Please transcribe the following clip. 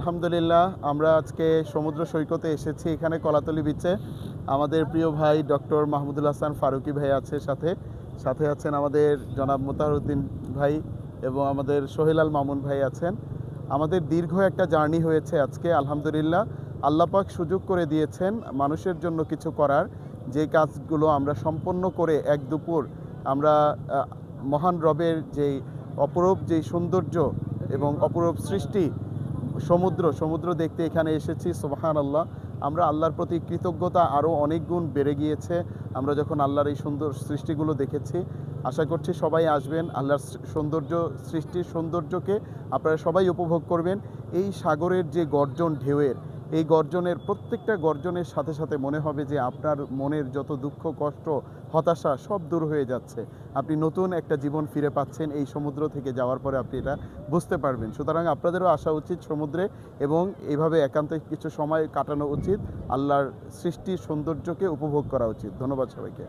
আলহামদুলিল্লাহ, আমরা আজকে সমুদ্র সৈকতে এসেছি। এখানে কলাতলি বিচে আমাদের প্রিয় ভাই ডক্টর মাহমুদুল হাসান ফারুকী ভাই আছে সাথে সাথে আছেন আমাদের জনাব মোতাহারউদ্দিন ভাই এবং আমাদের সোহেলাল মামুন ভাই আছেন। আমাদের দীর্ঘ একটা জার্নি হয়েছে আজকে। আলহামদুলিল্লাহ, আল্লাহ পাক সুযোগ করে দিয়েছেন মানুষের জন্য কিছু করার, যে কাজগুলো আমরা সম্পন্ন করে এক দুপুর আমরা মহান রবের যেই অপরূপ যেই সৌন্দর্য এবং অপরূপ সৃষ্টি সমুদ্র দেখতে এখানে এসেছি। সুবহানাল্লাহ, আমরা আল্লাহর প্রতি কৃতজ্ঞতা আরও অনেক গুণ বেড়ে গিয়েছে আমরা যখন আল্লাহর এই সুন্দর সৃষ্টিগুলো দেখেছি। আশা করছি সবাই আসবেন, আল্লাহর সৃষ্টির সৌন্দর্যকে আপনারা সবাই উপভোগ করবেন। এই সাগরের যে গর্জন ঢেউয়ের, এই গর্জনের প্রত্যেকটা গর্জনের সাথে সাথে মনে হবে যে আপনার মনের যত দুঃখ কষ্ট হতাশা সব দূর হয়ে যাচ্ছে। আপনি নতুন একটা জীবন ফিরে পাচ্ছেন এই সমুদ্র থেকে যাওয়ার পরে, আপনি এটা বুঝতে পারবেন। সুতরাং আপনাদেরও আসা উচিত সমুদ্রে এবং এইভাবে একান্তে কিছু সময় কাটানো উচিত, আল্লাহর সৃষ্টির সৌন্দর্যকে উপভোগ করা উচিত। ধন্যবাদ সবাইকে।